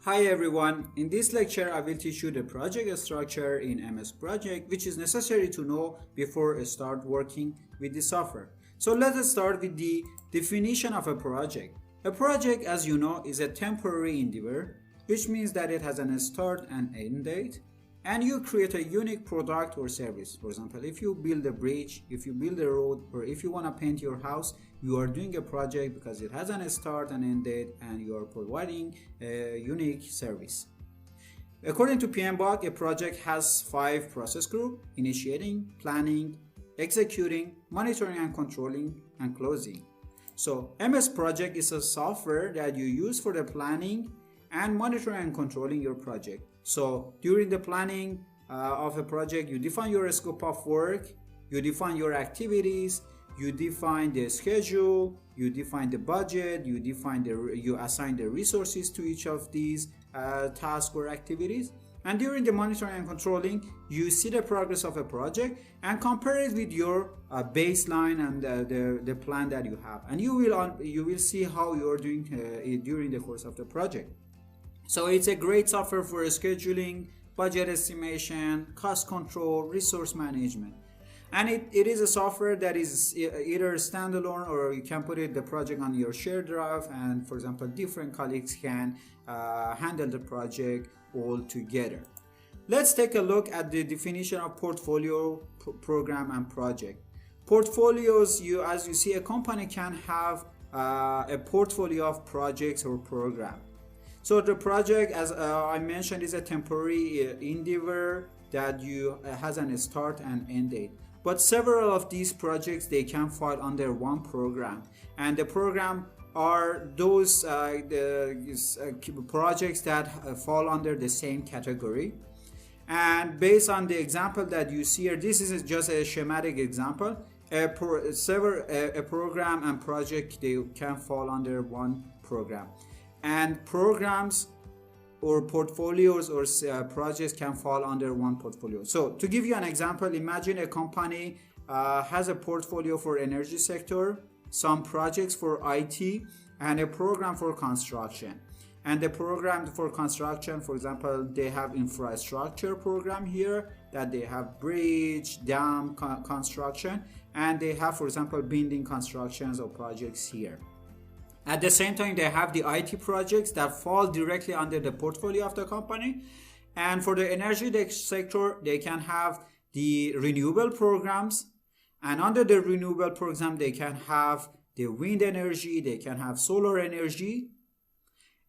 Hi everyone, in this lecture I will teach you the project structure in MS Project, which is necessary to know before I start working with the software. So let us start with the definition of a project. A project, as you know, is a temporary endeavor, which means that it has a start and end date, and you create a unique product or service. For example, if you build a bridge, if you build a road, or if you want to paint your house, you are doing a project because it has a start and end date and you are providing a unique service. According to BIM-KHE, a project has 5 process groups: initiating, planning, executing, monitoring and controlling, and closing. So MS Project is a software that you use for the planning and monitoring and controlling your project. So during the planning of a project, you define your scope of work, you define your activities, you define the schedule, you define the budget, you assign the resources to each of these tasks or activities. And during the monitoring and controlling, you see the progress of a project and compare it with your baseline and the plan that you have. And you will see how you are doing during the course of the project. So it's a great software for scheduling, budget estimation, cost control, resource management. And it is a software that is either standalone or you can put the project on your shared drive, and for example different colleagues can handle the project all together. Let's take a look at the definition of portfolio, program and project. Portfolios, as you see, a company can have a portfolio of projects or program. So the project, as I mentioned, is a temporary endeavor that has a start and end date. But several of these projects, they can fall under one program, and the program are those projects that fall under the same category. And based on the example that you see here, this is just a schematic example. A program and project, they can fall under one program, and programs or portfolios or projects can fall under one portfolio. So to give you an example, imagine a company has a portfolio for energy sector, some projects for IT, and a program for construction. And the program for construction, for example, they have infrastructure program here, that they have bridge, dam construction, and they have, for example, building constructions or projects here. At the same time, they have the IT projects that fall directly under the portfolio of the company. And for the energy sector, they can have the renewable programs. And under the renewable program, they can have the wind energy, they can have solar energy.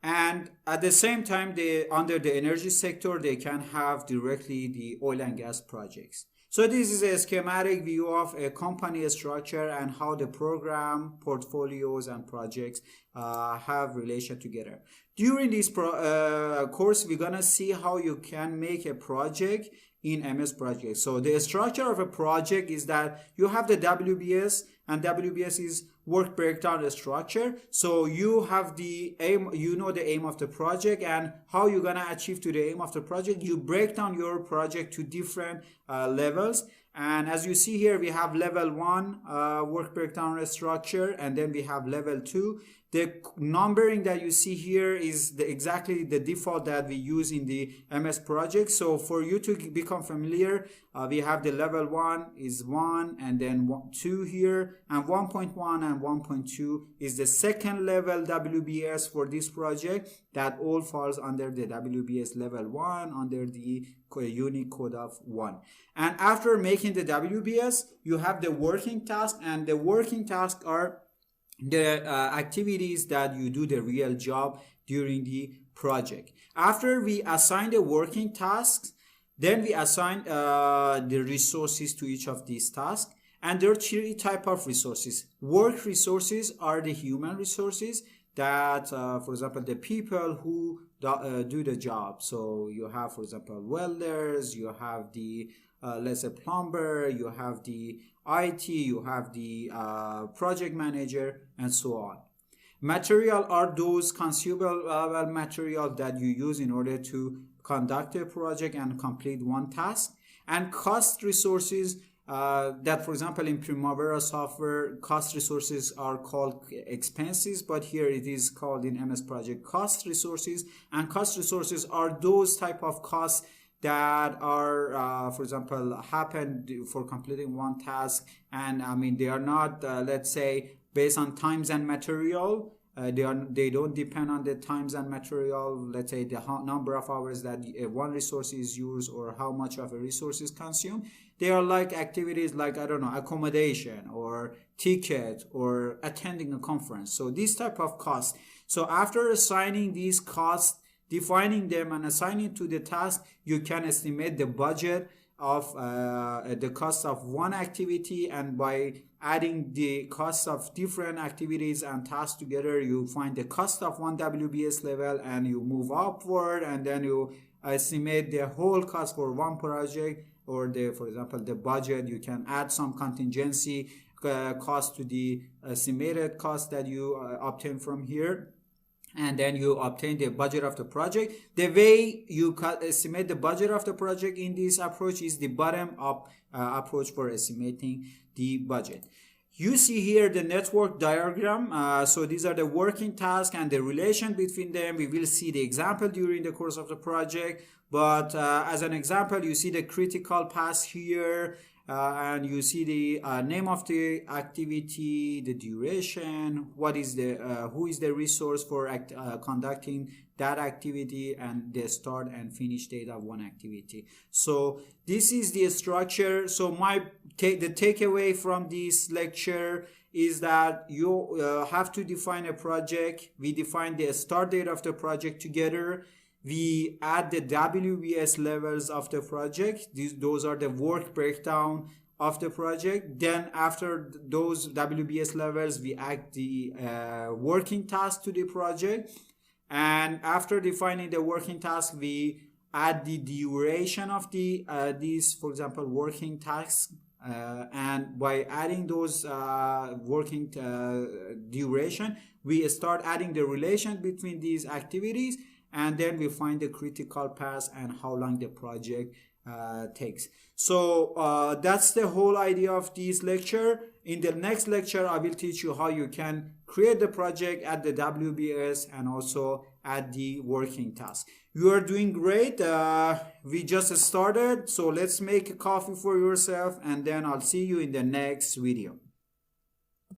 And at the same time, under the energy sector, they can have directly the oil and gas projects. So this is a schematic view of a company structure and how the program, portfolios, and projects have relation together. During this course, we're gonna see how you can make a project in MS Project. So the structure of a project is that you have the WBS, and WBS is work breakdown structure. So you have the aim, you know the aim of the project and how you're gonna achieve to the aim of the project. You break down your project to different levels. And as you see here, we have level 1 work breakdown structure, and then we have level 2. The numbering that you see here is exactly the default that we use in the MS Project. So for you to become familiar, we have the level 1 is 1, and then 2 here, and 1.1 and 1.2 is the second level WBS for this project. That all falls under the WBS level 1 under the unique code of 1. And after making the WBS, you have the working task, and the working tasks are the activities that you do the real job during the project. After we assign the working tasks, then we assign the resources to each of these tasks. And there are 3 types of resources. Work resources are the human resources that, for example, the people who do the job. So you have, for example, welders, you have the let's say plumber, you have the IT, you have the project manager, and so on. Material are those consumable material that you use in order to conduct a project and complete one task. And cost resources that, for example, in Primavera software, cost resources are called expenses, but here it is called in MS Project cost resources. And cost resources are those type of costs that are, for example, happen for completing one task, and I mean they are not, let's say, based on times and material. They don't depend on the times and material, let's say the number of hours that one resource is used or how much of a resource is consumed. They are like activities like, I don't know, accommodation or ticket or attending a conference. So this type of cost. So after assigning these costs, defining them and assigning to the task, you can estimate the budget of the cost of one activity, and by adding the cost of different activities and tasks together, you find the cost of one WBS level, and you move upward, and then you estimate the whole cost for one project, or the, for example, the budget. You can add some contingency cost to the estimated cost that you obtain from here, and then you obtain the budget of the project. The way you estimate the budget of the project in this approach is the bottom-up approach for estimating the budget. You see here the network diagram. So these are the working tasks and the relation between them. We will see the example during the course of the project, but as an example, you see the critical path here, and you see the name of the activity, the duration, what is the who is the resource for conducting that activity, and the start and finish date of one activity. So this is the structure. So the takeaway from this lecture is that you have to define a project. We define the start date of the project together. We add the WBS levels of the project. Those are the work breakdown of the project. Then after those WBS levels, we add the working task to the project. And after defining the working task, we add the duration of the these, for example, working tasks. And by adding those working duration, we start adding the relation between these activities, and then we find the critical path and how long the project takes. So that's the whole idea of this lecture. In the next lecture, I will teach you how you can create the project, add the WBS, and also add the working task. You are doing great. We just started, so let's make a coffee for yourself, and then I'll see you in the next video.